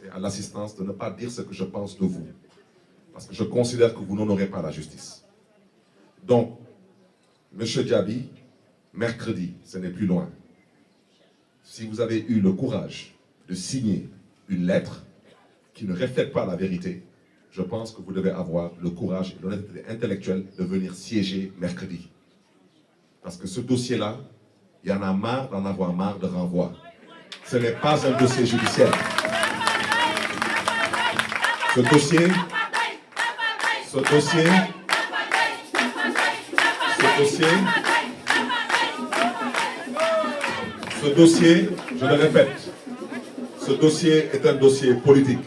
et à l'assistance de ne pas dire ce que je pense de vous. Parce que je considère que vous n'honorez pas la justice. Donc, M. Diaby, mercredi, ce n'est plus loin. Si vous avez eu le courage de signer une lettre qui ne reflète pas la vérité, je pense que vous devez avoir le courage et l'honnêteté intellectuelle de venir siéger mercredi. Parce que ce dossier-là, il y en a marre d'en avoir marre de renvoi. Ce n'est pas un dossier judiciaire. Ce dossier, je le répète, ce dossier est un dossier politique.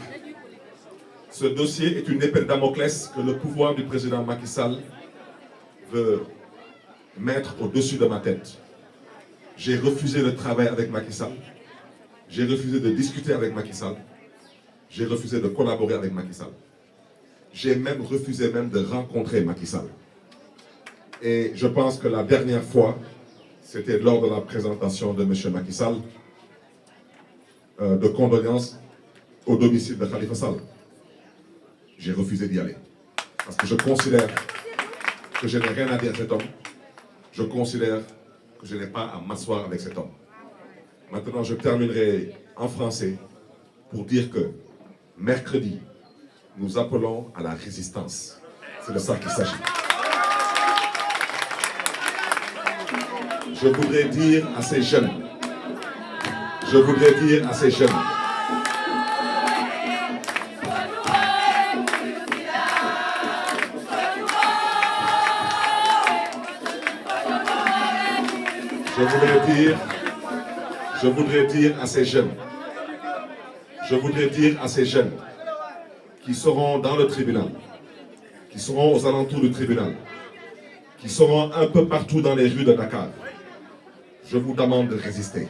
Ce dossier est une épée de Damoclès que le pouvoir du président Macky Sall veut mettre au-dessus de ma tête. J'ai refusé de travailler avec Macky Sall. J'ai refusé de discuter avec Macky Sall. J'ai refusé de collaborer avec Macky Sall. J'ai même refusé de rencontrer Macky Sall. Et je pense que la dernière fois, c'était lors de la présentation de M. Macky Sall, de condoléances au domicile de Khalifa Sall. J'ai refusé d'y aller. Parce que je considère que je n'ai rien à dire à cet homme. Je considère que je n'ai pas à m'asseoir avec cet homme. Maintenant, je terminerai en français pour dire que mercredi, nous appelons à la résistance. C'est de ça qu'il s'agit. Je voudrais dire à ces jeunes, je voudrais dire à ces jeunes, je voudrais dire à ces jeunes qui seront dans le tribunal, qui seront aux alentours du tribunal, qui seront un peu partout dans les rues de Dakar, je vous demande de résister.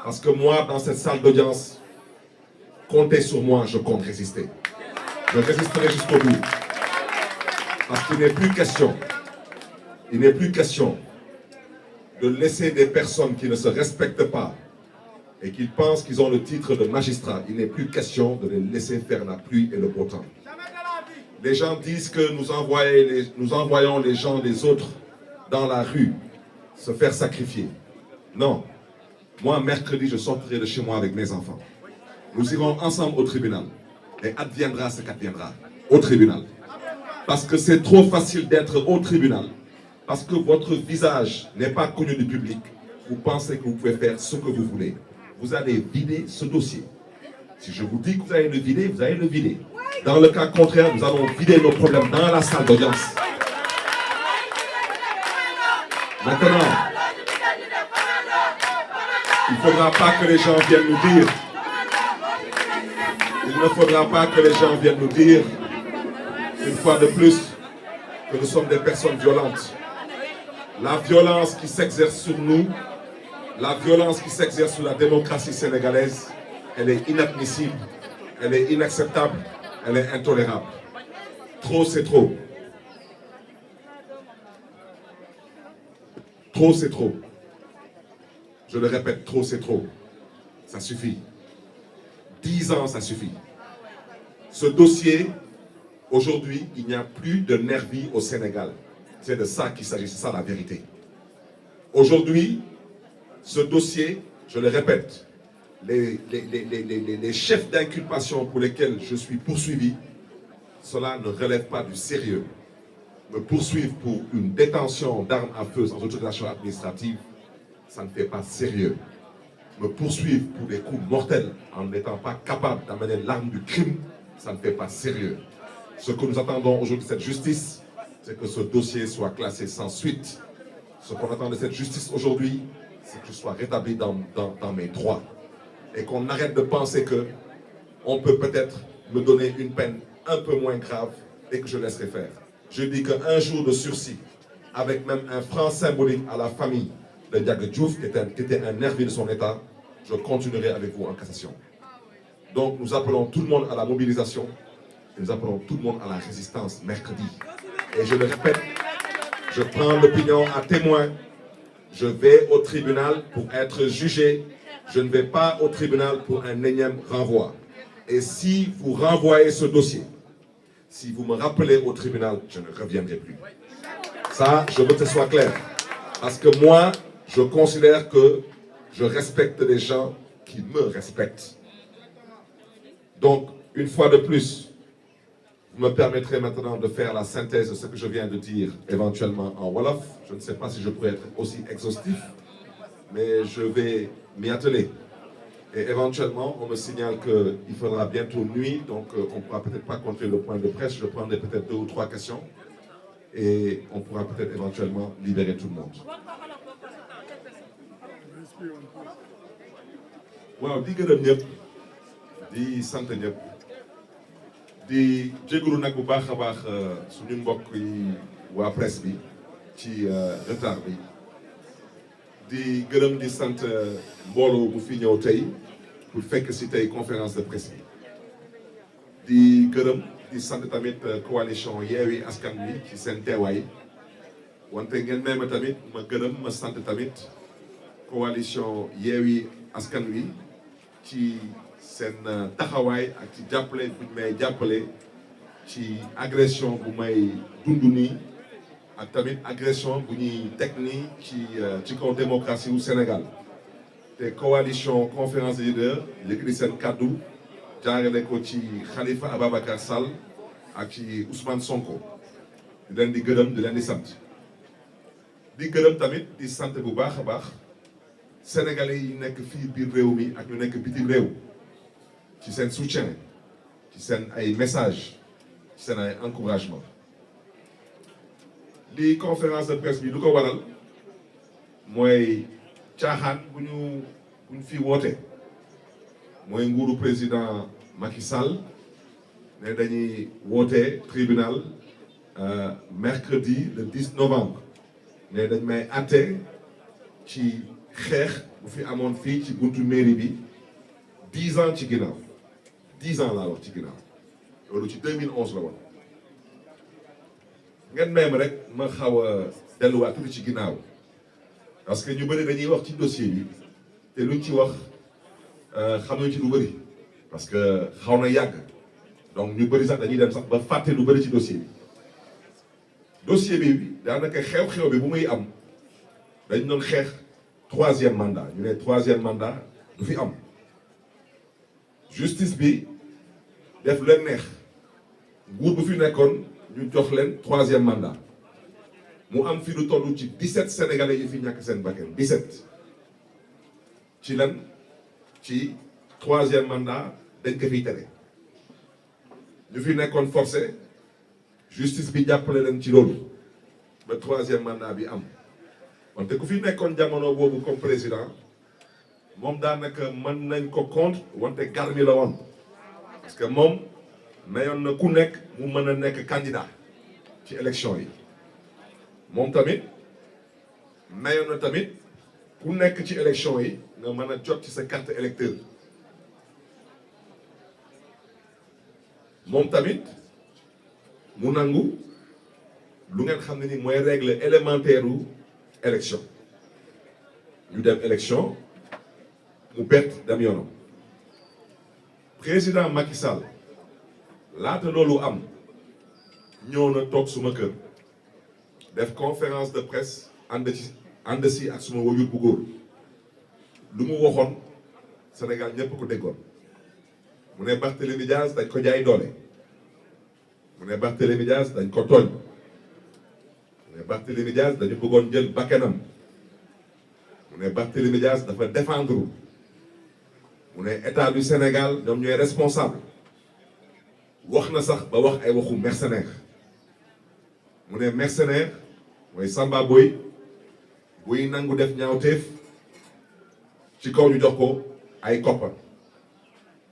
Parce que moi, dans cette salle d'audience, comptez sur moi, je compte résister. Je résisterai jusqu'au bout. Parce qu'il n'est plus question, de laisser des personnes qui ne se respectent pas et qui pensent qu'ils ont le titre de magistrat, il n'est plus question de les laisser faire la pluie et le beau temps. Les gens disent que nous envoyons les gens des autres dans la rue se faire sacrifier. Non. Moi, mercredi, je sortirai de chez moi avec mes enfants. Nous irons ensemble au tribunal. Et adviendra ce qu'adviendra. Au tribunal. Parce que c'est trop facile d'être au tribunal. Parce que votre visage n'est pas connu du public. Vous pensez que vous pouvez faire ce que vous voulez. Vous allez vider ce dossier. Si je vous dis que vous allez le vider, vous allez le vider. Dans le cas contraire, nous allons vider nos problèmes dans la salle d'audience. Maintenant, il ne faudra pas que les gens viennent nous dire, une fois de plus, que nous sommes des personnes violentes. La violence qui s'exerce sur nous, la violence qui s'exerce sur la démocratie sénégalaise, elle est inadmissible, elle est inacceptable, elle est intolérable. Trop, c'est trop. Trop, c'est trop. Je le répète, trop, c'est trop. Ça suffit. 10 ans, ça suffit. Ce dossier, aujourd'hui, il n'y a plus de nervis au Sénégal. C'est de ça qu'il s'agit, c'est ça la vérité. Aujourd'hui, ce dossier, je le répète, les chefs d'inculpation pour lesquels je suis poursuivi, cela ne relève pas du sérieux. Me poursuivre pour une détention d'armes à feu sans autorisation administrative, ça ne fait pas sérieux. Me poursuivre pour des coups mortels en n'étant pas capable d'amener l'arme du crime, ça ne fait pas sérieux. Ce que nous attendons aujourd'hui de cette justice, c'est que ce dossier soit classé sans suite. Ce qu'on attend de cette justice aujourd'hui, c'est que je sois rétabli dans mes droits. Et qu'on arrête de penser qu'on peut peut-être me donner une peine un peu moins grave et que je laisserai faire. Je dis qu'un jour de sursis, avec même un franc symbolique à la famille de Ndiaga Diouf, qui était un nervi de son État, je continuerai avec vous en cassation. Donc nous appelons tout le monde à la mobilisation, et nous appelons tout le monde à la résistance mercredi. Et je le répète, je prends l'opinion à témoin, je vais au tribunal pour être jugé, je ne vais pas au tribunal pour un énième renvoi. Et si vous renvoyez ce dossier, si vous me rappelez au tribunal, je ne reviendrai plus. Ça, je veux que ce soit clair. Parce que moi, je considère que je respecte les gens qui me respectent. Donc, une fois de plus, vous me permettrez maintenant de faire la synthèse de ce que je viens de dire, éventuellement en Wolof. Je ne sais pas si je pourrais être aussi exhaustif, mais je vais m'y atteler. Et éventuellement, on me signale qu'il faudra bientôt nuit, donc on ne pourra peut-être pas compter le point de presse. Je prendrai peut-être 2 ou 3 questions et on pourra peut-être éventuellement libérer tout le monde. Waaw di gërëm ñëpp di sant ñëpp di jégalu nag bu baax a baax suñu mbokk yi waa presse bi ci retard bi di gërëm di sant mbooloo bu fi ñëw tey pour fekk si tey conférence de presse bi di gërëm di sant tamit coalition Yewwi Askan Wi ci seen teewaay wante ngeen may ma tamit ma gërëm ma sant tamit coalition Yewwi Askan Wi ci seen taxawaay ak ci jàppale bu ñu may jàppale ci agression bu may dund nii ak tamit agression bu ñuy teg nii ci kaw démocratie wu Sénégal te coalition conférence des leaders yëkkati seen kàddu jaarale ko ci Khalifa Ababacar Sall ak ci Ousmane Sonko di leen di gërëm di leen di sant di gërëm tamit di sant bu baax a baax sénégalais yi nekk fii biir réew mi ak ñu nekk bitim réew ci seen soutien ci seen ay message ci seen ay encouragement li conférence de presse bi lu ko waral mooy caaxaan bu ñu fi woote mooy nguuru président Macky Sall ne dañuy woote tribunal mercredi le 10 novembre ne dañ may àtte ci xeex bu fi amoon fii ci buntu mairie bi 10 ans ci ginnaaw 10 ans laa wax ci ginnaaw loolu ci 2011 la woon ngeen may ma rek ma xaw a delluwaat tuuti ci ginnaaw parce que ñu bëri dañuy wax ci dossier bi te luñ ci wax xamuñ ci lu bëri parce que xaw na yàgg donc ñu bëri sax dañuy dem sax ba fàtte lu bëri ci dossier bi dossier bi daanaka xew-xew bi bu muy am dañ doon xeex 3e mandat ñu ne 3e mandat du fi am justice bi def leen neex nguur bu fi nekkoon ñu jox leen 3e mandat mu am fi lu toll ci 17 sénégalais yi fi ñàkk seen bakkan 17 ci lan ci 3e mandat dañ ko fiy tere ñu fi nekkoon forcé justice bi jàppale leen ci loolu ba 3e mandat bi am wante ku fi nekkoon jamono boobu comme président moom daanaka mën nañ ko contre wante garmi la woon parce que moom mayoon na ku nekk mu mën a nekk candidat ci élection yi moom tamit mayoon na tamit ku nekk ci élection yi nga mën a jot ci sa carte électeur moom tamit mu nangu lu ngeen xam ne ni mooy règle élémentaire u élection ñu dem élection mu bett dem yoonam président Macky Sall laata loolu am ñëw na toog suma kër def conférence de presse ànd si ak suma wajur bu góor lu mu waxoon Sénégal ñëpp ko déggoon mu ne Barthélémy Dias dañ ko jaay doole mu ne Barthélémy Dias dañ ko tooñ mu ne Barthélémy Dias dañu bëggoon jël bakkanam mu ne Barthélémy Dias dafa défendre mu ne état du Sénégal ñoom ñooy responsable wax na sax ba wax ay waxu mercenaire mu ne mercenaire mooy Samba Boy buy nangu def ñaawteef ci kaw ñu jox ko ay koppar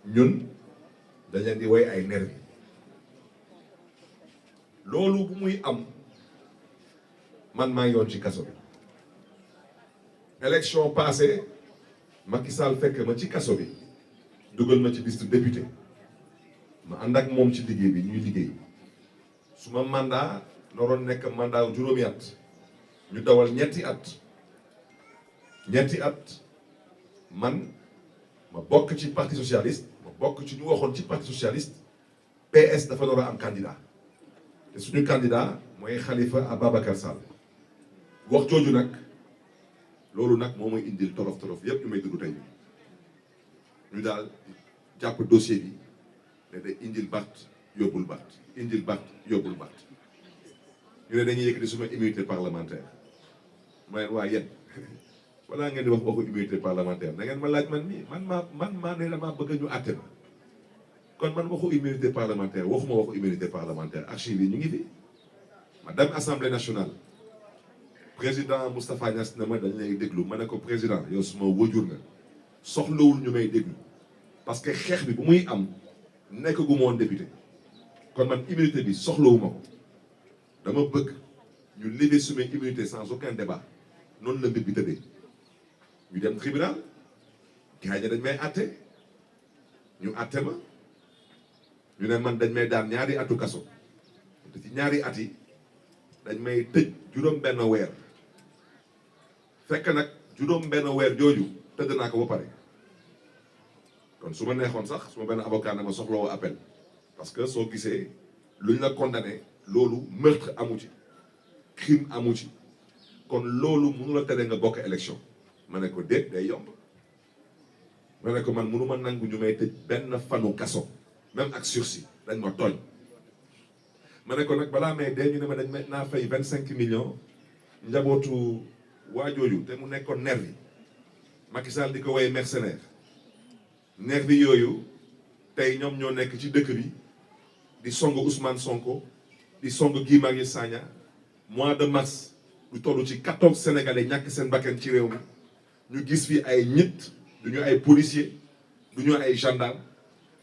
ñun dañ leen di woy ay nervi loolu bu muy am man maa ngi yoon ci kaso bi élection passée Macky Sall fekk ma ci kaso bi dugal ma ci liste député ma ànd ak moom ci liggéey bi ñuy liggéey suma mandat noroon nekk mandat wu juróomi at ñu dawal ñetti at man ma bokk ci parti socialiste ma bokk ci ñu waxoon ci parti socialiste PS dafa door a am candidat te suñu candidat mooy Khalifa Ababacar Sall wax jooju nag loolu nag moo may indil torof yépp ñu may dugg tey ñu daal jàpp dossier bi ne day indil Barth yóbbul Barth indil Barth yóbbul Barth ñu ne dañuy yëkkati suma immunité parlementaire ma leen waa yéen wala ngeen di wax waxu immunité parlementaire na ngeen ma laaj man mii man maa ne damaa bëgg ñu àtte ma kon man waxu immunité parlementaire waxuma waxu immunité parlementaire archive yi ñu ngi fi ma dem assemblée nationale président Moustapha Niass na ma dañ lay déglu ma ne ko président yow suma wójur nga soxlawul ñu may déglu parce que xeex bi bu muy am nekk gu ma woon député kon man immunité bi soxlawuma ko dama bëgg ñu lever suma immunité sans aucun débat noonu la mbir bi tëddee ñu dem tribunal gars yi dañ may àtte ñu àtte ma ñu ne man dañ may daan ñaari atu kaso te ci ñaari at yi dañ may tëj juróom-benn weer fekk nag juróom-benn weer jooju tëdd naa ko ba pare kon su ma neexoon sax su ma benn avocat ne ma soxlawoo appel parce que soo gisee luñ la condamné loolu meurtre amu ci crime amu ci kon loolu mënu la tere nga bokk élection ma ne ko déet day yomb ma ne ko man mënu ma nangu ñu may tëj benn fanu kaso même ak sursis dañ ma tooñ ma ne ko nag balaa may dee ñu ne ma dañ may naa fay 25 millions njabootu waajooju te mu nekkoon nervi Macky Sall di ko woowee mercenaire nervi yooyu tey ñoom ñoo nekk ci dëkk bi di song Ousmane Sonko di song Guy Marius Sagna mois de mars lu toll ci 14 sénégalais ñàkk seen bakkan ci réew mi ñu gis fi ay ñit du ñu ay policier du ñu ay gendarme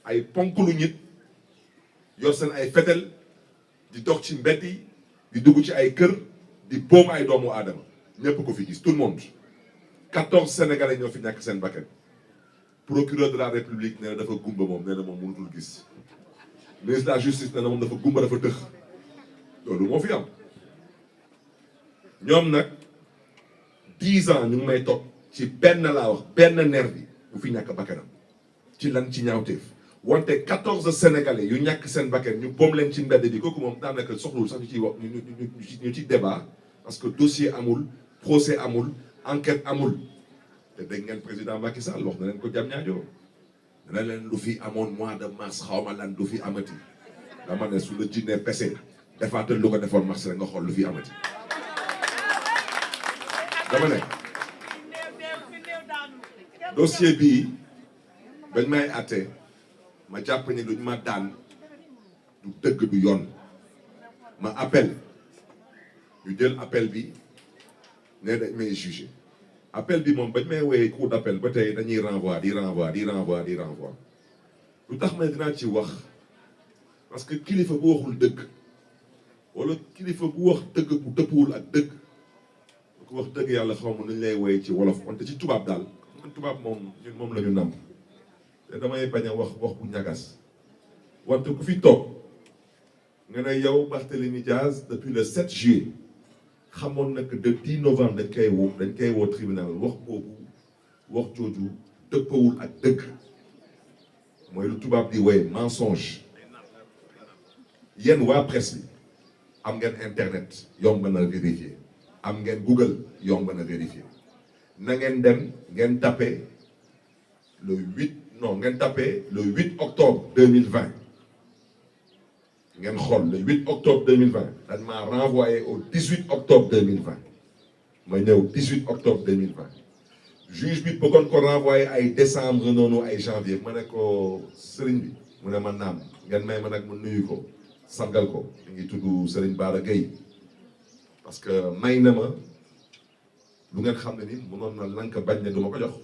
ay ponklu ñit yor seen ay fetel di dox ci mbedd yi di dugg ci ay kër di boom ay doomu aadama ñëpp ko fi gis tout le monde 14 sénégalais ñoo fi ñàkk seen bakkan procureur de la république nee na dafa gumba moom nee na moom mënutul gis ministre de la justice nee na moom dafa gumba dafa tëx loolu moo fi am ñoom nag 10 ans ñu ngi may topp ci benn laa wax benn nervi bu fi ñàkk bakkanam ci lan ci ñaawteef wante 14 sénégalais yu ñàkk seen bakkan ñu boom leen ci mbedd bi kooku moom daanaka soxlul sax ñu ciy wax ñu ci débat parce que dossier amul procès amul enquête amul te dégg ngeen président Macky Sall wax na leen ko jam ñaajoo dana leen lu fi amoon mois de mars xawma lan du fi amati dama ne su la jinnee pese defaatal lu ko defoon mars rek nga xool lu fi amati dama ne dossier bii bañ may àtte ma jàpp ne luñ ma daan du dëgg du yoon ma appel ñu jël appel bi ne dañ may jugé appel bi moom bañ may woowee cour d'appel ba tey dañuy renvoi di renvoi lu tax ma dinaa ci wax parce que kilifa bu waxul dëgg wala kilifa bu wax dëgg bu dëppwul ak dëgg bu ko wax dëgg yàlla xaw ma nañ lay woowee ci wolof wante ci tubaab daal man tubaab moom ñun moom la ñu nàmp te damay bañ a wax bu ñagas wante ku fi toog nga ne yow Barthélémy Diaz depuis le 7 juillet xamoon na que de 10 novembre dañ koy woo tribunal wax boobu wax jooju dëppawul ak dëgg mooy lu tubaab di woye mensonge yéen waa presse bi am ngeen internet yomb na vérifier am ngeen Google yomb na vérifier na ngeen dem ngeen tapé le 8 octobre 2020 ngeen xool le 8 octobre 2020 dañ maa renvoyé au 18 octobre 2020 ma ñëw 18 octobre 2020 juge bi bëggoon ko renvoyé ay décembre noonu ay janvier ma ne ko sëriñ bi mu ne ma naam ngeen may ma nag ma nuyu ko sargal ko mi ngi tudd Serigne Bara Gueye parce que may na ma lu ngeen xam ne ni mënoon na lank bañ ne du ma ko jox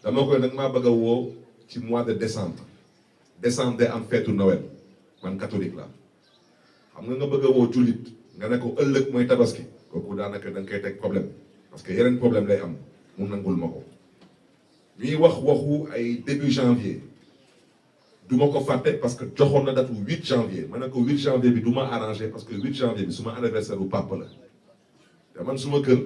dama koy nag maa bëgg a woo ci mois de décembre day am feetu Noël man catholique la xam nga bëgg a woo jullit nga ne ko ëllëg mooy tabaski kooku daanaka da nga koy teg problème parce que yeneen problème lay am mu nangul ma ko ñuy wax waxu ay début janvier du ma ko fàtte parce que joxoon na date 8 janvier ma ne ko 8 janvier bi du ma arrangé parce que 8 janvier bi suma anniversaire bu papa la te man suma kër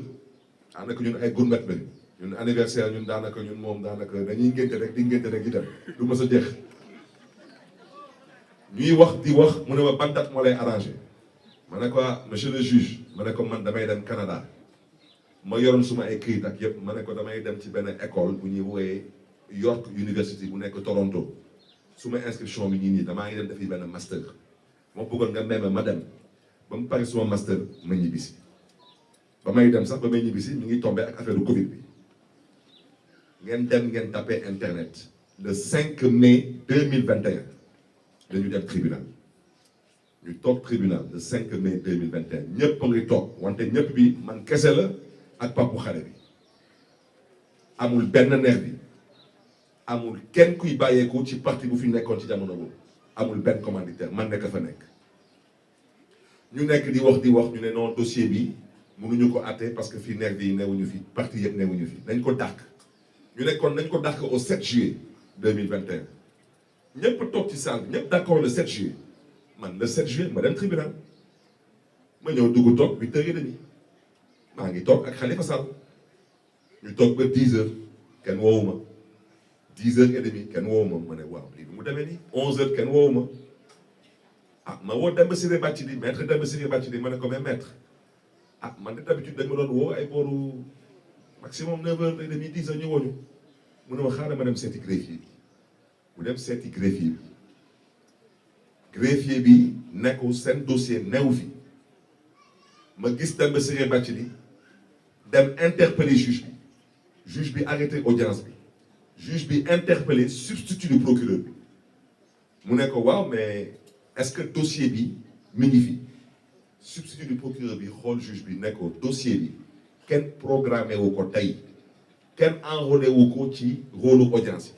daanaka ñun ay gourmet lañu ñun anniversaire ñun daanaka ñun moom daanaka dañuy ngénte rek di ngénte rek di dem du mës a jeex ñuy wax di wax mu ne ma ban date moo lay arrangé ma ne ko monsieur le juge ma ne ko man damay dem Canada ma yoroon suma ay këyit ak yëpp ma ne ko damay dem ci benn école bu ñuy woowee York University bu nekk Toronto suma inscription bi nii damaa ngi dem defi benn master moo bëggoon nga meme ma dem ba mu pare suma master ma ñibbisi ba may dem sax ba may ñibbisi mi ngi tombé ak affaire du Covid bi ngeen dem ngeen tapé internet le 5 mai 2021 dañu dem tribunal ñu toog tribunal le 5 mai 2021 ñëpp a ngi toog wante ñëpp bi man kese la ak papu xale bi amul benn neex bi amul kenn kuy bàyyeeku ci parti bu fi nekkoon ci jamono boobu amul benn commanditaire man nekk fa nekk ñu nekk di wax ñu ne non dossier bi mënuñu ko àtte parce que fii nerf yi newuñu fi parti yëpp newuñu fi nañ ko dàq ñu ne kon nañ ko dàq au 7 juillet 2021 ñëpp toog ci salle bi ñëpp d'accord le 7 juillet man le 7 juillet ma dem tribunal ma ñëw dugg toog 8h30 maa ngi toog ak Khalifa Sall ñu toog ba 10h kenn woowu ma 10h30 kenn woowu ma ne waaw lii bi mu demee nii 11h kenn woowu ma ma woo Demba Ciré Bathily maître Demba Ciré Bathily ma ne ko mais maître man de d'habitude dañ ma doon woo ay booru maximum 9h30 10h ñu wooñu mu ne ma xaaral ma dem seeti greffier bi mu dem seeti greffier bi nekkul seen dossier newu fi ma gis Demba Ciré Bathily dem interpeller juge bi arrêté audience bi juge bi interpellé substitut du procureur bi mu ne ko waaw mais est-ce que dossier bi mi ngi fi substitut du procureur bi xool juge bi ne ko dossier bi kenn programmé wu ko tey kenn enrôlé wu ko ci rôle audience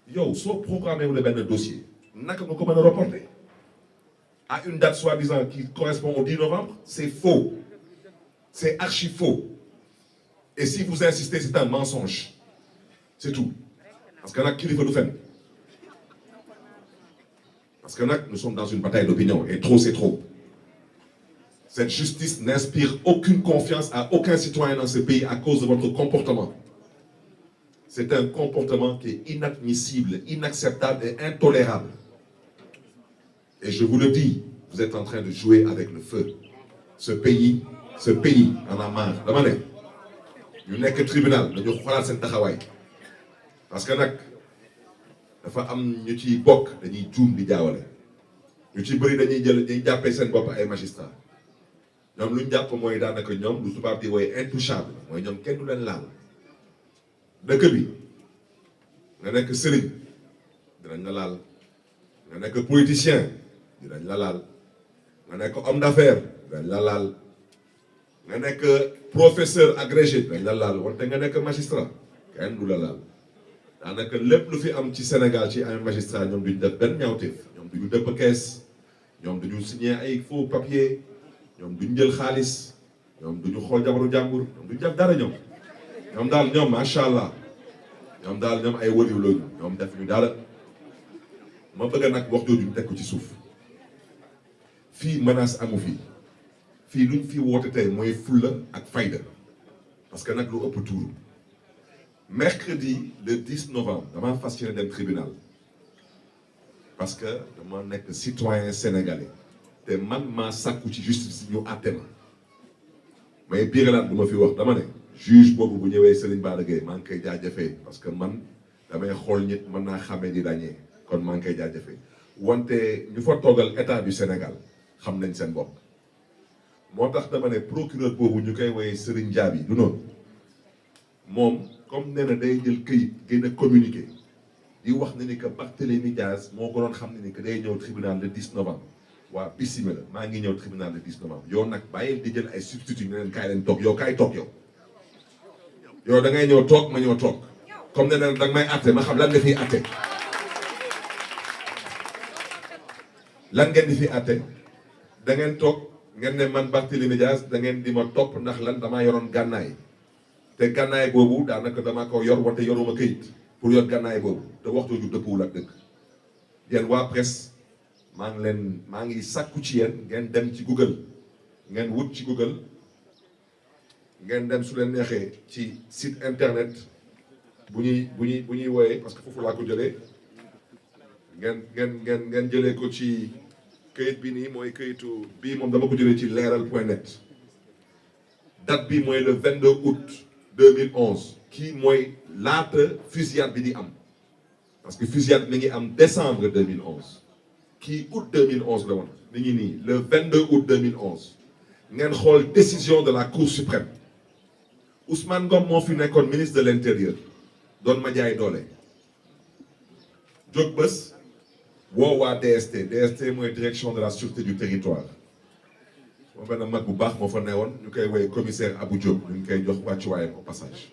yi yow soo programmé wu la benn dossier naka nga ko mën a reporter à une date soi-disant qui correspond au 10 novembre c'est faux c'est archi faux et si vous insistez c'est un mensonge c'est tout parce que nag kilifa du fen parce que nag nous sommes dans une bataille d'opinion et trop c'est trop. Cette justice n'inspire aucune confiance à aucun citoyen dans ce pays à cause de votre comportement. C'est un comportement qui est inadmissible, inacceptable et intolérable. Et je vous le dis, vous êtes en train de jouer avec le feu. Ce pays en a marre. Dama ne ñu nekk tribunal dañu xoolaat seen taxawaay parce que nag dafa am ñu ciy bokk dañuy juum di jaawale ñu ci bëri dañuy jàppee seen bopp ay magistrat ñoom lu ñu jàpp mooy daanaka ñoom lu tubaab di wooye intouchable mooy ñoom kenn du leen laal dëkk bi nga nekk sëriñ dinañ la laal nga nekk politicien dinañ la laal nga nekk homme d'affaires dinañ la laal nga nekk professeur agrégé dinañ la laal wante nga nekk magistrat kenn du la laal daanaka lépp lu fi am ci Sénégal ci ay magistrat ñoom duñ def benn ñaawteef ñoom duñu dëpp kees ñoom duñu signé ay faux papier ñoom duñ jël xaalis ñoom duñu xool jabaru jàmbur ñoom duñ def dara ñoom daal ñoom macha allah ñoom daal ñoom ay wëriw lañu ñoom def ñu dara ma bëgg nag wax jooju ñu teg ko ci suuf fii menace amu fii luñ fi woote tey mooy fulla ak fayda parce que nag lu ëpp tuuru mercredi le 10 novembre dama fas yéene dem tribunal parce que dama nekk citoyen sénégalais te man maa sàkku ci justice ñu àtte ma mais biiralaat du ma fi wax dama ne juge boobu bu ñëwee Serigne Bara Gueye maa ngi koy jaajëfee parce que man damay xool nit mën naa xamee di dañee kon maa ngi koy jaajëfee wante ñu fa toogal état du Sénégal xam nañ seen bopp moo tax dama ne procureur boobu ñu koy woowee Serigne Diaby du noonu moom comme nee na day jël këyit gën a communiqué di wax ne ni que Barthélémy Dias moo ko doon xam ne ni que day ñëw tribunal le 10 novembre waa bisimila maa ngi ñëw tribunal le 10 novembre yow nag bàyyil di jël ay substitut ne leen kaay leen toog yow kaay toog yow da ngay ñëw toog ma ñëw toog comme ne leen danga may atte ma xam lan nga fiy atte lan ngeen di fi atte da ngeen toog ngeen ne man Barthélémy Dias da ngeen di ma topp ndax lan damaa yoroon gànnaay te gànnaay boobu daanaka dama ko yor wante yoruma këyit pour yor gànnaay boobu te waxtu ju dëppwul ak dëgg yéen waa presse maa ngi sàkku ci yéen ngeen dem ci Google ngeen wut ci Google ngeen dem su leen neexee ci site internet bu ñuy wooyee parce que foofu laa ko jëlee ngeen jëlee ko ci këyit bi nii mooy këyitu bii moom dama ko jëlee ci leeral.net date bi mooy le 22 août 2011 kii mooy laata fusillade bi di am parce que fusillade mi ngi am décembre 2011 kii août 2011 la woon mi ngi nii le 22 août 2011 ngeen xool décision de la Cour suprême Ousmane Ngom moo fi nekkoon ministre de l'intérieur doon ma jaay doole jóg bés woo waa DST mooy direction de la sûreté du territoire moo benn mag bu baax moo fa newoon ñu koy woy commissaire Abou Diop ñu ngi koy jox wàccuwaayam au passage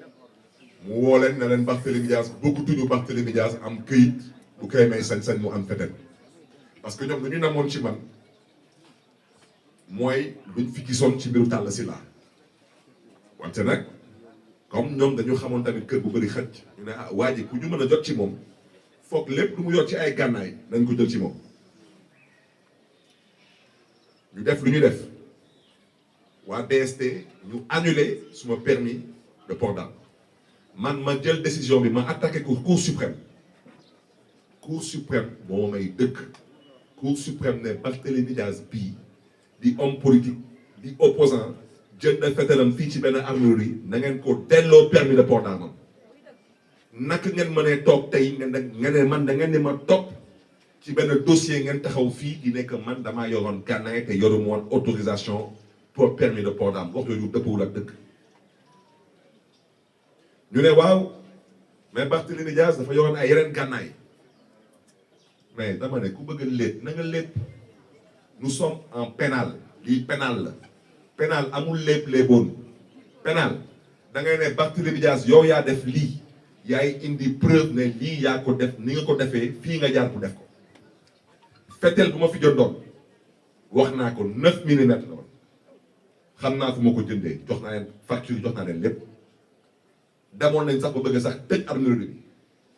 mu woo leen ne leen Barthélémy Dias bëggatuñu Barthélémy Dias am këyit bu koy may sañ-sañ mu am feneen parce que ñoom lu ñu namoon ci man mooy luñ fi gisoon ci mbiru Talla Sylla wante nag comme ñoom dañu xamoon tamit kër bu bëri xëcc ñu ne ah waa ji ku ñu mën a jot ci moom foog lépp lu mu yor ci ay gànnaay nañ ko jël ci moom ñu def lu ñu def waa DST ñu annulé suma permis de port d'arme man ma jël décision bi ma attaqué ko Cour suprême moo may dëkk Cour suprême ne Barthélémy Dias bii di homme politique di opposant jël na fetalam fii ci benn armurerie na ngeen ko delloo permis de port d'arme naka ngeen mënee toog tey ngeen ne man da ngeen ni ma topp ci benn dossier ngeen taxaw fii di nekk man damaa yoroon gànnaay te yoruma woon autorisation pour permis de port d'arme wax yooyu dëppwul ak dëkk ñu ne waaw mais Barthélémy Dias dafa yoroon ay yeneen gànnaay mais dama ne ku bëgg a lépp na nga lépp nous sommes en pénal lii pénal la pénal amul léeboon pénal da ngay ne Barthélémy Dias yow yaa def lii yaay indi preuve ne lii yaa ko def ni nga ko defee fii nga jaar pour def ko fetel bu ma fi jëndoon wax naa ko 9 millimètres la woon xam naa fu ma ko jëndee jox naa leen facture jox naa leen lépp demoon nañ sax ba bëgg sax tëj armurerie bi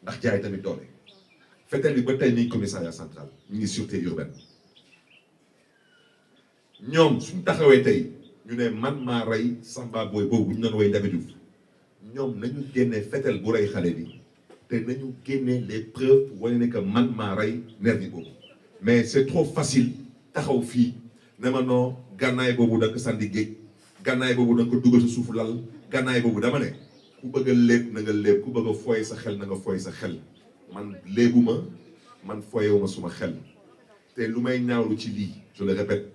ndax jaay tamit doole fetel bi ba tey nii commissariat central ñu ngi sûreté urbaine ñoom suñu taxawee tey ñu ne man maa rey Samba Boy boobu bu ñu doon woy Ndiaga Diouf ñoom nañu génne fetel bu rey xale bi te nañu génne les preuves pour wane ne que man maa rey nervi boobu mais c'est trop facile taxaw fii ne ma non gànnaay boobu da nga ko sànni géej gànnaay boobu da nga ko dugal sa suufu lal gànnaay boobu dama ne ku bëgg a léeb na nga léeb ku bëgg a fooy sa xel na nga fooy sa xel man léebuma man fooyewuma suma xel te lu may ñaawlu ci lii je le répète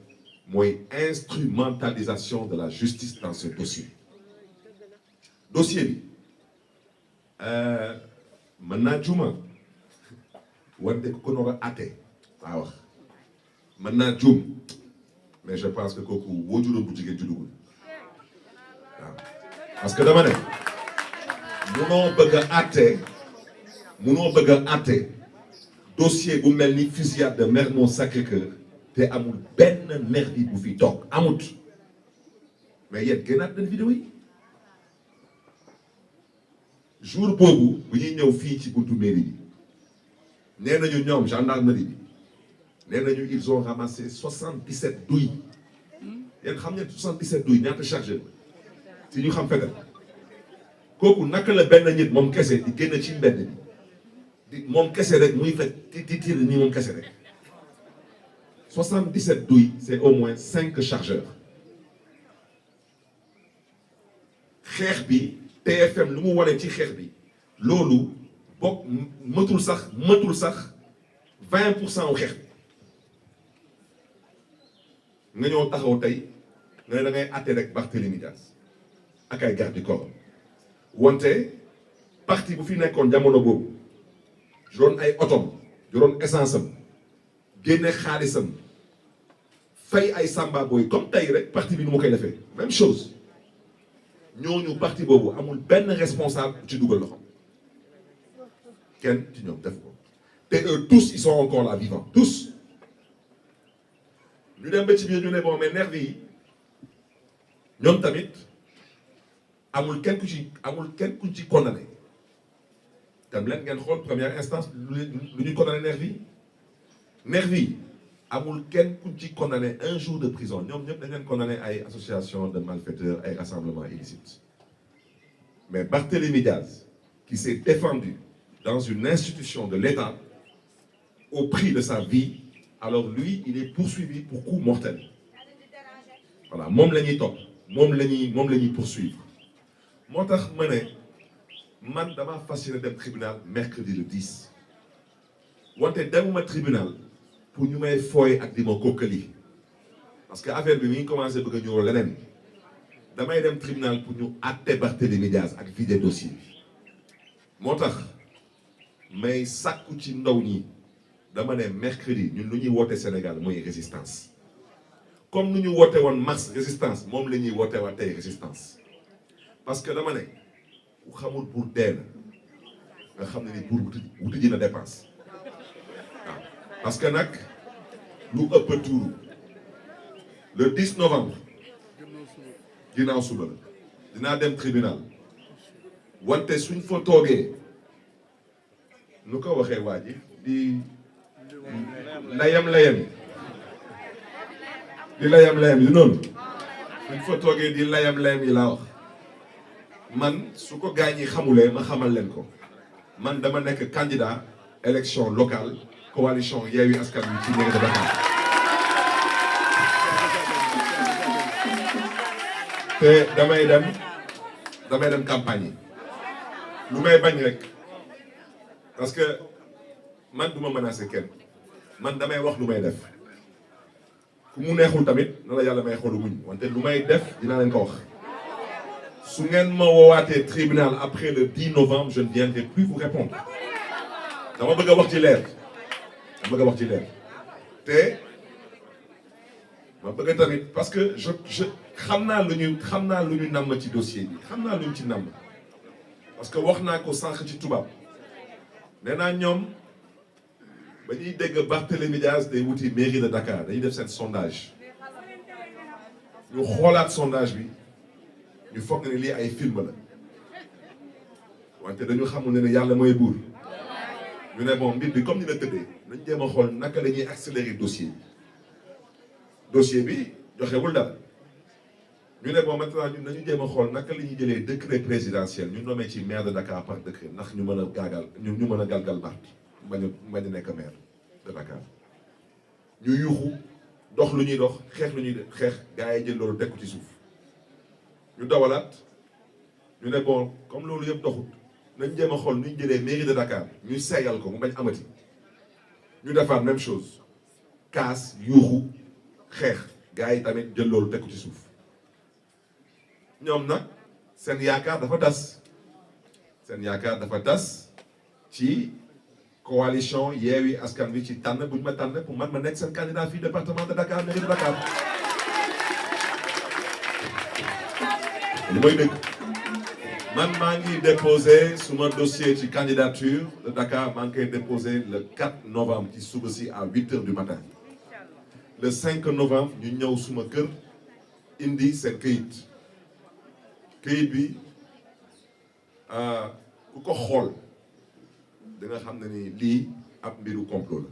mooy instrumentalisation de la justice dans ce dossier bi mën naa juuma wante ku ko nar a àtte laa wax mën naa juum mais je pense que kooku waajuram bu jigéen juddugul waaw parce que dama ne munoo bëgg a àtte dossier bu mel ni fusillade de Mermoz Sacré-Cœur te amul benn nervi bu fi toog amut mais yéen génnaat nañ vidéo yi jour boobu bu ñuy ñëw fii ci buntu mairie bi nee nañu ñoom gendarmerie bi nee nañu ils ont ramassé 77 douilles yéen xam ngeen 77 douilles ñaata chargé si ñu xam fetal kooku naka la benn nit moom kese di génn ci mbedd bi di moom kese rek muy fekk di tiir nii moom kese rek 77 douilles c'est au moins 5 chargeurs xeex bi TFM lu mu wane ci xeex bi loolu bokk matul sax 20% wu xeex bi nga ñëw taxaw tey nga ne da ngay àtte rek Barthélémy Dias ak ay garde du corps wante parti bu fi nekkoon jamono boobu joroon ay otom joroon essence am génne xaalisam fay ay Samba Boy comme tey rek parti bi nu mu koy defee même chose ñooñu parti boobu amul benn responsable ci dugal loxo kenn ci ñoom def ko te eux tous ils sont encore là vivants tous ñu dem ba ci biir ñu ne bon mais nervi yi ñoom tamit amul kenn ku ci condamné tam leen ngeen xool première instance lu ñu condamné nervi yi amul kenn ku ci condamné 1 jour de prison ñoom ñëpp dañ leen condamné ay association de malfaiteurs ay rassemblements illicites mais Barthélémy Diaz qui s'est défendu dans une institution de l'État au prix de sa vie, alors lui il est poursuivi pour coup mortel. Voilà moom la ñuy topp moom la ñuy poursuivre moo tax ma ne man dama fas yéene dem tribunal mercredi le 10 wante demuma tribunal pour ñu may fooy ak di ma kokkali parce que affaire bi mi ngi commencé bëgg a ñëw leneen damay dem tribunal pour ñu àtte Barthélémy Diaz ak vider dossier bi moo tax may sàkku ci ndaw ñi dama ne mercredi ñun lu ñuy woote Sénégal mooy résistance comme nu ñu woote woon mars résistance moom la ñuy woote waa tey résistance parce que dama ne ku xamul buur dee na nga xam ne ni buur wuti ji na dépense waaw parce que nag lu ëpp tuuru le 10 novembre ginnaaw suba la dinaa dem tribunal wante suñ fa toogee nu ko waxee waa ji di layam di noonu suñ fa toogee di layam yi laa wax man su ko gaañ yi xamulee ma xamal leen ko man dama nekk candidat élection locale coalition Yewwi Askan Wi ci mairie de Dakar te damay dem campagne yi lu may bañ rek parce que man duma menacer kenn man damay wax lu may def ku mu neexul tamit na la yàlla may xolu muñ wante lu may def dinaa leen ko wax su ngeen ma woowaatee tribunal après le 10 novembre je ne viendrai plus vous répondre dama bëgg a wax ci leer te ma bëgg tamit parce que je xam naa lu ñu namm ci dossier bi xam naa lu ñu ci namm parce que wax naa ko sànq ci tubaab nee naa ñoom ba ñuy dégg Barthélémy Diaz day wuti mairie de Dakar dañuy def seen sondage ñu xoolaat sondage bi ñu foog ne lii ay film la wante dañu xamul ne yàlla mooy buur ñu ne bon mbir bi comme ni la tëddee nañ jéem a xool naka la ñuy accélérer dossier bi joxewul dara ñu ne bon maintenant ñun nañu jéem a xool naka la ñuy jëlee décret présidentiel ñu nommé ci maire de Dakar par décret ndax ñu mën a galgal Bart bañ a nekk maire de Dakar ñu yuuxu dox lu ñuy dox xeex lu ñuy xeex gars yi jël loolu teg ko ci suuf ñu dawalaat ñu ne bon comme loolu yëpp doxut nañ jéem a xool nu ñu jëlee mairie de Dakar ñuy seeyal ko mu bañ amati ñu defaat même chose kaas yuuxu xeex gars yi tamit jël loolu teg ko ci suuf ñoom nag seen yaakaar dafa tas ci coalition Yewwi Askan Wi ci tànn bu ñu ma tànn pour man ma nekk seen candidat fii département de Dakar mairie de Dakar lu may dëgg man maa ngi déposé suma dossier ci candidature de Dakar maa ngi koy déposé le 4 novembre ci suba si à 8h du matin le 5 novembre ñu ñëw suma kër indi seen këyit bi ku ko xool da nga xam ne ni lii ab mbiru complot la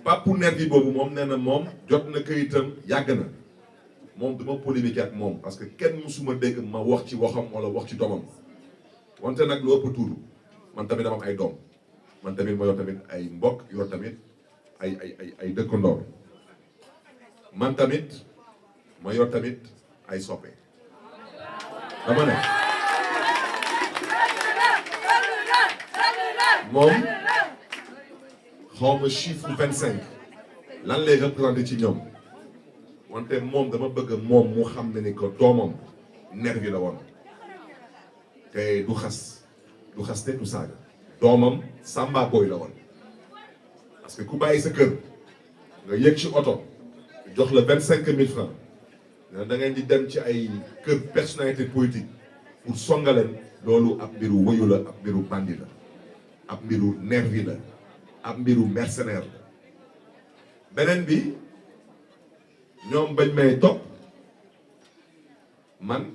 Pape Nervi boobu moom nee na moom jot na këyitam yàgg na moom duma polémique ak moom parce que kenn musuma dégg ma wax ci waxam wala wax ci doomam wante nag lu ëpp tuuru man tamit dama am ay doom man tamit ma yor tamit ay mbokk yor tamit ay dëkkandoor man tamit ma yor tamit ay soppe dama ne moom xaw ma chiffre 25 lan lay représenté ci ñoom wante moom dama bëgg moom mu xam ne ni ko doomam nervi la woon te du xaste du saaga doomam samba boy la woon parce que ku bàyyi sa kër nga yëg ci oto jox la 25 000 francs da ngeen di dem ci ay kër personnalité politique pour songaleen loolu ab mbiru wëyu la ab mbiru bandi la ab mbiru nervi la ab mbiru mercenaire la beneen bi ñoom bañ may topp man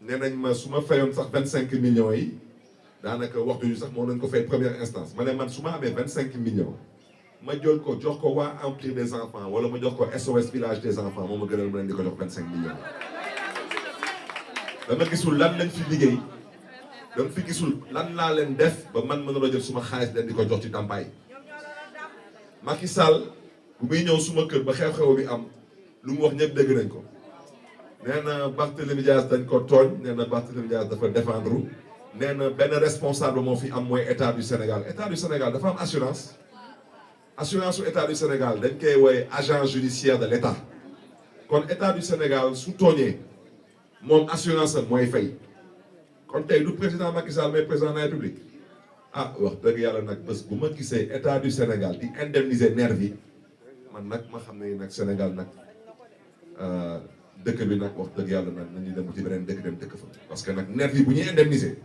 nee nañ ma su ma fayoon sax 25 millions yi daanaka waxtu yu sax moo nañ ko fay première instance ma ne man su ma amee 25 millions ma jël ko jox ko waa Empire des enfants wala ma jox ko SOS village des enfants moom ma gënal ma leen di ko jox 25 millions. dama gisul lan lañ fi liggéey dama fi gisul lan laa leen def ba man mën na la jël suma xaalis leen di ko jox ci ndàmpaay. Macky Sall bu muy ñëw suma kër ba xew-xew bi am lu mu wax ñëpp dégg nañ ko nee na Barthélémy Dias dañ ko tooñ nee na Barthélémy Dias dafa défendre nee na benn responsable moo fi am mooy état du Sénégal. État du Sénégal dafa am assurance su état du Sénégal dañ koy woowee agent judiciaire de l' état kon état du Sénégal su tooñee moom assurance am mooy fay kon tey du président Macky Sall mais président de la République ah wax dëgg yàlla nag bés bu ma gisee état du Sénégal di indemniser nervi man nag ma xam ne nag Sénégal nag dëkk bi nag wax dëgg yàlla nag nañu dem ci beneen dëkk dem dëkk fa parce que nag nervi bu ñuy indemniser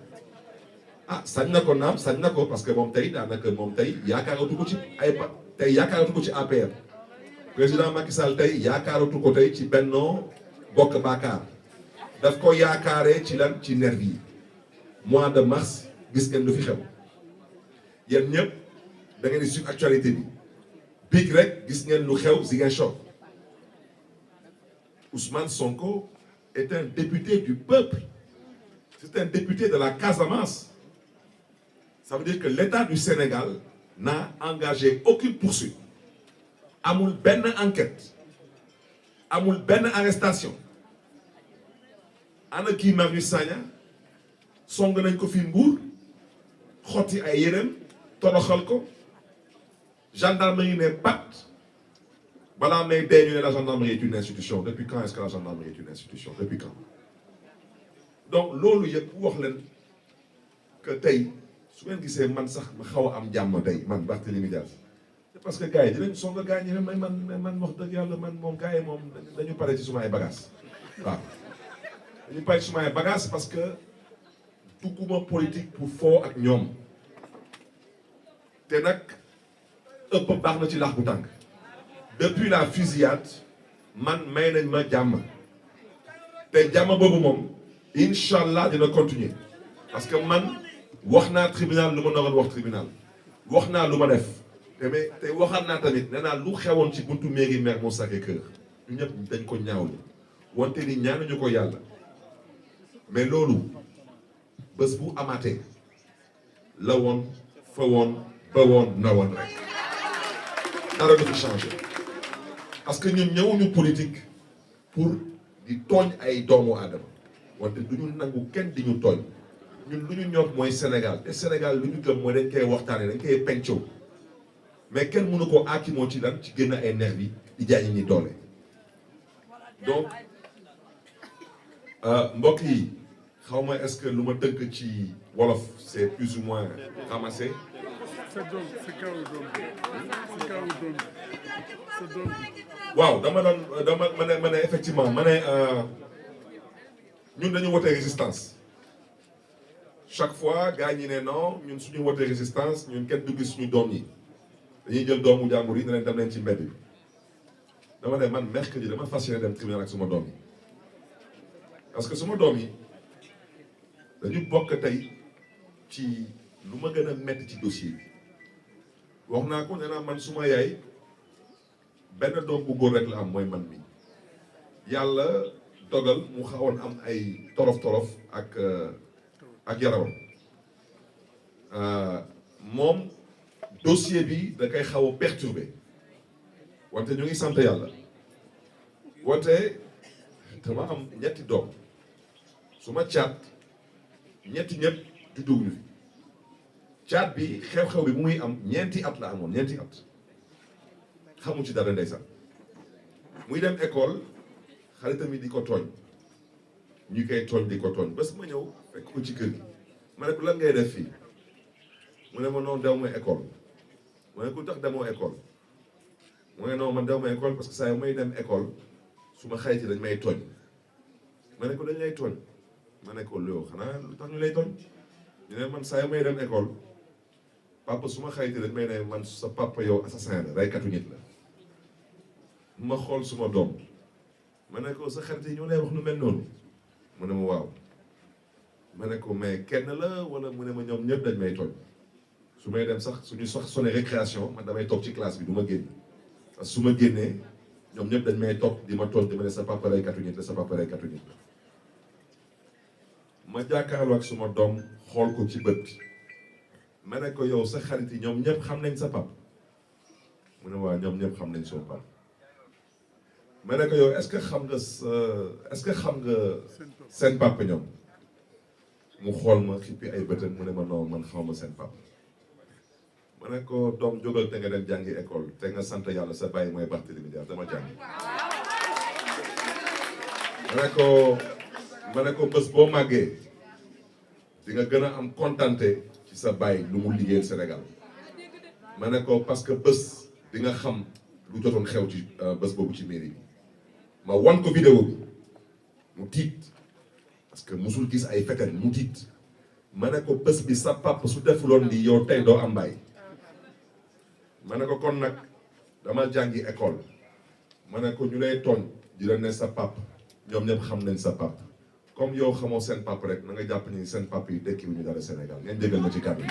ah sañ na ko naam sañ na ko parce que moom tey daanaka moom tey yaakaaratu ko ci tey yaakaaratu ko ci APR président Macky Sall tey yaakaaratu ko tey ci Benno Bokk Yaakaar daf ko yaakaaree ci lan ci nervi yi mois de mars gis ngeen lu fi xew yéen ñëpp da ngeen di suivre actualité bi biig rek gis ngeen lu xew Ziguinchor Ousmane Sonko est un député du peuple c'est un député de la Casamance. Ça veut dire que l'État du Sénégal n'a engagé aucune poursuite. Amul benn enquête. Amul benn arrestation. Ana Guy Marius Sagna song nañ ko fi Mbour xotti ay yéreem toroxal ko gendarmerie ne pat balaa may dee ñu ne la gendarmerie est une institution. Depuis quand est-ce que la gendarmerie est une institution? Depuis quand? Donc loolu yëpp wax leen que tey su ngeen gisee man sax ma xaw a am jàmm tey man Barthélémy Dias c'est parce que gars yi dinañ song gars ñi man wax dëgg yàlla man moom gars yi moom dañu pare ci suma ay bagages waaw dañu pare ci suma ay bagages parce que dugguma politique pour foo ak ñoom te nag ëpp baax na ci laax bu tàng depuis la fusillade man may nañ ma jàmm te jàmm boobu moom incha allah dina continuer parce que man wax naa tribunal lu ma naroon wax tribunal wax naa lu ma def te waxaat naa tamit nee naa lu xewoon ci buntu mairie Mermoz Sacré-Cœur ñu ñëpp dañ ko ñaawlu wante ni ñaanuñu ko yàlla mais loolu bés bu amaatee la woon fa woon ba woon na woon rek dara du fi changé parce que ñun ñëwuñu politique pour di tooñ ay doomu aadama wante du ñu nangu kenn di ñu tooñ ñun lu ñu ñor mooy Sénégal te Sénégal lu ñu gëm mooy dañ koy waxtaanee dañ koy pencoo mais kenn mënu ko aakimoo ci lan ci génn ay nervi di jaay ñi doole. donc mbokk yi xaw ma est-ce que lu ma tënk ci wolof c'est plus ou moins ramassé. waaw dama ne effectivement ma ne ñun dañu wote résistance. chaque fois gars ñi ne non ñun suñu wote résistance ñun kenn du gis suñu doom yi dañuy jël doomu jàmbur yi ne leen dem leen ci mbedd bi dama ne man mercredi dama fas yéene dem tribunal ak suma doom yi parce que suma doom yi dañu bokk tey ci lu ma gën a metti ci dossier bi wax naa ko nee naa man suma yaay benn doom bu góor rek la am mooy man mi yàlla dogal mu xawoon am ay torof ak yaramam moom dossier bi da koy xaw a perturbé wante ñu ngi sant yàlla wante dama am ñetti doom su ma caat ñetti ñëpp judduwuñu fi caat bi xew-xew bi bu muy am ñeenti at la amoon ñeenti at xamu ci dara ndeysaan muy dem école xaritam yi di ko tooñ ñu koy tooñ di ko tooñ bés ma ñëw fekk ko ci kër gi ma ne ko lan ngay def fii mu ne ma noonu dew ma école mu ne ko tax demoo école mu ne non man dew ma école parce que saa yu may dem école su ma xarit yi dañ may tooñ ma ne ko dañ lay tooñ ma ne ko loolu xanaa lu tax ñu lay tooñ ñu ne man saa yu may dem école papa su ma xarit yi dañ may ne man sa papa yow assassin la raykatu nit la ma xool suma doom ma ne ko sa xarit yi ñoo lay wax nu mel noonu mu ne ma waaw ma ne ko mais kenn la wala mu ne ma ñoom ñëpp dañ may tooñ su may dem sax suñu sax sonné récréation man damay toog ci classe bi du ma génn parce que su ma génnee ñoom ñëpp dañ may topp di ma toog di ma ne sa papa lay katu nit la sa papa lay katu nit la ma jàkkaarloo ak suma doom xool ko ci bët ma ne ko yow sa xarit yi ñoom ñëpp xam nañ sa papa mu ne waaw ñoom ñëpp xam nañ sama papa ma ne ko yow est-ce que xam nga seen papa ñoom mu xool ma xippi ay bëtam mu ne ma non man xaw ma seen papa ma ne ko doom jógal te nga dem jàngi école te nga sant yàlla sa bàyyi mooy Barthélémy Dias dama jàngi ma ne ko bés boo màggee di nga gën a am kontante ci sa bàyyi lu mu liggéeyal Sénégal ma ne ko parce que bés di nga xam lu jotoon xew ci bés boobu ci mairie bi ma wan ko vidéo bi mu tiit parce que musul gis ay fetel mu tiit ma ne ko bés bi sa papa su defuloon di yow tey doo am bàyyi ma ne ko kon nag dama jàngi école ma ne ko ñu lay tooñ di la ne sa papa ñoom ñëpp xam nañ sa papa comme yow xamoo seen papa rek na nga jàpp ni seen papa yi tekki wu ñu dara Sénégal ngeen jégal ma ci kàddu yi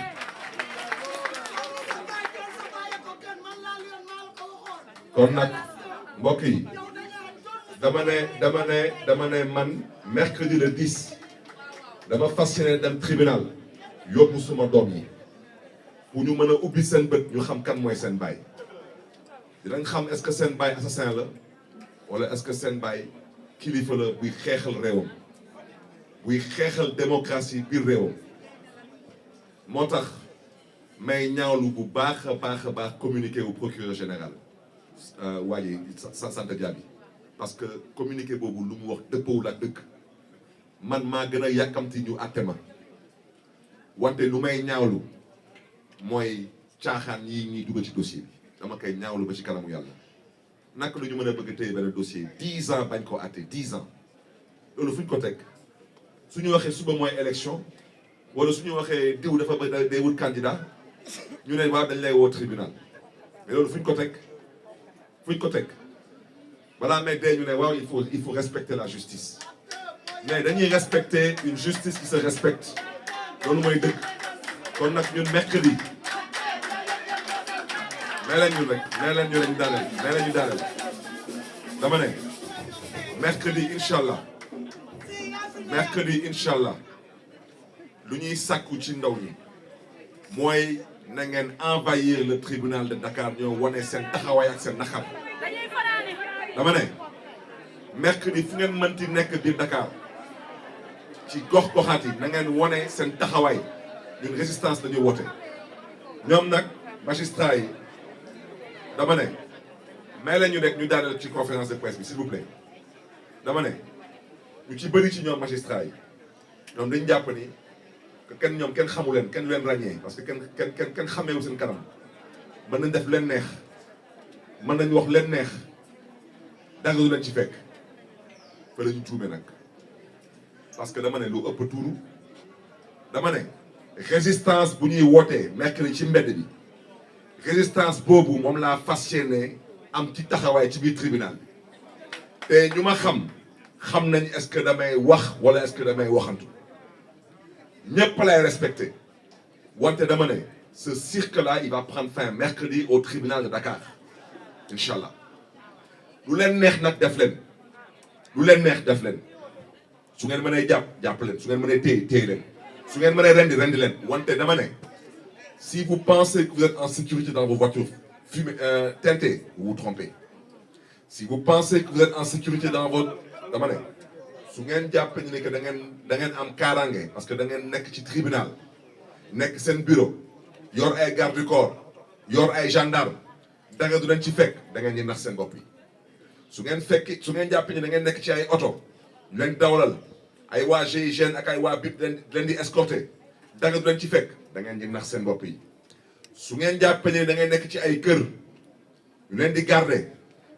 kon nag mbokk yi dama ne man mercredi le 10 dama fas yéene dem tribunal yóbbu suma doom yi pour ñu mën a ubbi seen bët ñu xam kan mooy seen baay dinañ xam est-ce que seen baay assassin la wala est-ce que seen baay kilifa la buy xeexal réewam buy xeexal démocratie biir réewam moo tax may ñaawlu bu baax a baax communiqué wu procureur général waaye sant Diaby parce que communiqué boobu lu mu wax dëppoowul ak dëgg man maa gën a yàkkamti ñu àtte ma wante lu may ñaawlu mooy caaxaan yi ñuy dugal ci dossier bi dama koy ñaawlu ba ci kanamu yàlla naka lu ñu mën a bëgg téye benn dossier 10 ans bañ koo àtte 10 ans loolu fu ñu ko teg suñu waxee suba mooy élection wala suñu waxee diw dafa bëgg day wut candidat ñu ne waaw dañ lay woo tribunal mais loolu fu ñu ko teg balaa may dee ñu ne waaw il faut respecter la justice mais dañuy respecter une justice qui se respecte loolu mooy dëgg kon nag ñun mercredi nee leen ñu daaneel dama ne mercredi incha allah lu ñuy sàkku ci ndaw ñi mooy na ngeen envahir le tribunal de Dakar ñoo wane seen taxawaay ak seen naxar dama ne mercredi fu ngeen mënti nekk biir Dakar ci gox-goxaat yi na ngeen wane seen taxawaay ñun résistance dañuy woote ñoom nag magistrat yi dama ne may leen ñu rek ñu daaneel ci conférence de presse bi s'il vous plaît dama ne ñu ci bëri ci ñoom magistrat yi ñoom dañu jàpp ni que ñoom kenn xamu leen kenn leen ràññee parce que kenn xameewu seen kanam mën nañ def leen neex mën nañ wax leen neex dara du leen ci fekk fa la ñu tuube nag parce que dama ne lu ëpp tuuru dama ne résistance bu ñuy wootee mercredi ci mbedd bi résistance boobu moom laa fas yéene am ci taxawaay ci biir tribunal bi te ñu ma xam nañ est-ce que damay wax wala est-ce que damay waxantu ñëpp lay respecté wante dama ne ce cirque-là il va prendre fin mercredi au tribunal de Dakar incha allah lu leen neex nag def leen su ngeen mënee jàpp leen su ngeen mënee téye leen su ngeen mënee rendi leen wante dama ne si vous pensez que vous êtes en sécurité dans vos voitures teintées vous vous trompez si vous pensez que vous êtes en sécurité dans votre dama ne su ngeen jàpp ni que da ngeen am kaaraange parce que da ngeen nekk ci tribunal nekk seen bureau yor ay garde du corps yor ay gendarme dara du leen ci fekk da ngeen di nax seen bopp yi su ngeen jàpp ni da ngeen nekk ci ay oto ñu leen dawalal ay waa GIGN ak ay waa BIP leen di escorter dara du leen ci fekk da ngeen di nax seen bopp yi su ngeen jàpp ni da ngeen nekk ci ay kër ñu leen di garder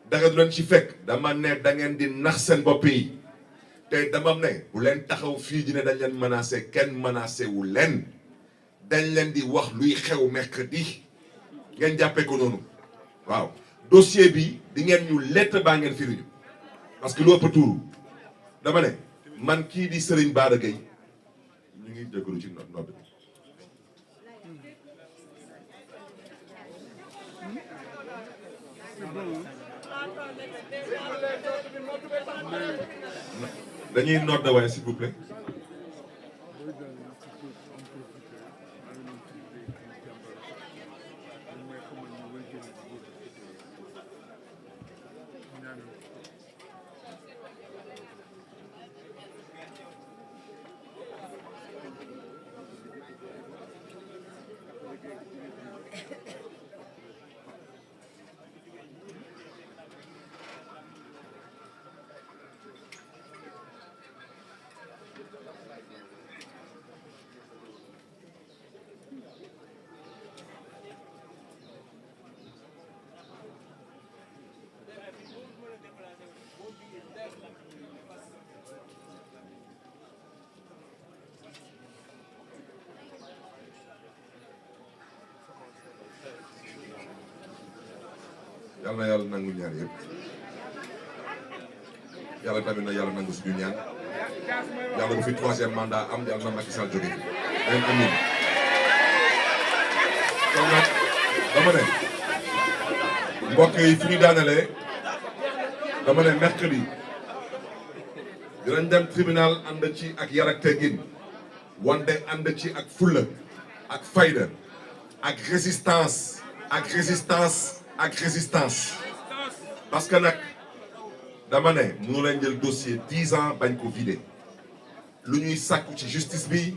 dara du leen ci fekk dama ne da ngeen di nax seen bopp yi te dama ne bu leen taxaw fii di ne dañ leen menacé kenn menacé wu leen dañ leen di wax luy xew mercredi ngeen jàppee ko noonu waaw dossier bi di ngeen ñu lettre baa ngeen firiñu parce que lu ëpp tuuru dama ne man kii di Serigne Bara Gueye ñu ngi jégalu ci nodd bi dañuy noter waaye s'il vous plaît. yàlla na yàlla nangu ñaan yëpp yàlla tamit na yàlla nangu suñu ñaan yàlla bu fi 3e mandat am yàlla na Macky Sall jóge leen amiin kon nag dama ne mbokk yi fi ñu daanelee dama ne mercredi dinañ dem tribunal ànd ci ak yar ak teggin wante ànd ci ak fulla ak fayda ak résistance ak résistance parce que nag dama ne mënu leen jël dossier 10 ans bañ ko vider lu ñuy sàkku ci justice bi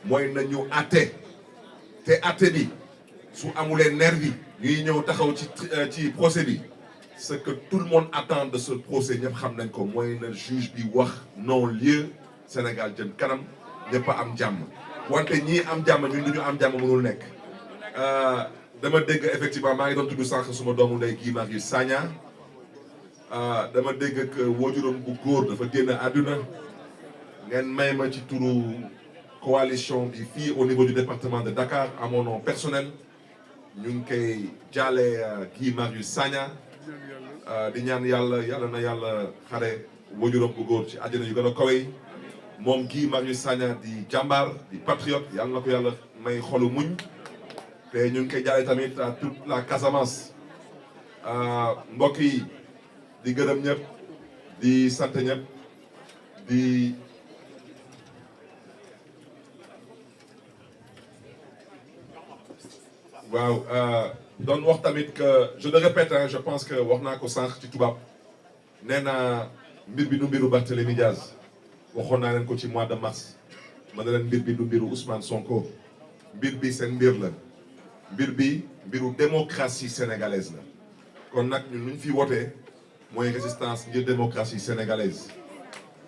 mooy nañu àtte te àtte bi su amulee nervi ñuy ñëw taxaw ci procès bi ce que tout le monde attend de ce procès ñëpp xam nañ ko mooy na juge bi wax non-lieu Sénégal jëm kanam ñëpp a am jàmm wante ñii am jàmm ñun duñu am jàmm mënul nekk dama dégg effectivement maa ngi doon tudd sànq suma doomu ndey Guy Marius Sagna dama dégg que waajuram bu góor dafa génn àdduna ngeen may ma ci turu coalition bi fii au niveau du département de Dakar à mon nom personnel ñu ngi koy jaale Guy Marius Sagna di ñaan yàlla na yàlla xare waajuram bu góor ci àjjana yu gën a kawe moom Guy Marius Sagna di jàmbaar di patriote yàlla na ko yàlla may xolu muñ te ñu ngi koy jaale tamit à toute la Casamance mbokk yi di gërëm ñëpp di sant ñëpp di waaw doon wax tamit que je le répète je pense que wax naa ko sànq ci tubaab nee naa mbir bi du mbiru Barthélémy Diaz waxoon naa leen ko ci mois de mars ma ne leen mbir bi du mbiru Ousmane Sonko mbir bi seen mbir la mbir bi mbiru démocratie sénégalaise la kon nag ñun luñ fi wootee mooy résistance ngir démocratie sénégalaise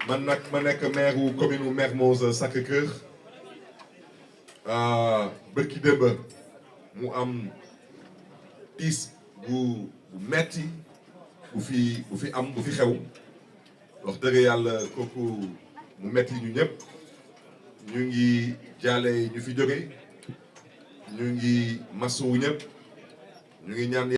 man nag ma nekk maire wu commune wu Mermoz Sacré-Cœur bërki démb mu am tiis bu metti bu fi xew wax dëgg yàlla kooku mu metti ñu ñëpp ñu ngi jaale ñu fi jóge ñu ngi masawu ñëpp ñu ngi ñaan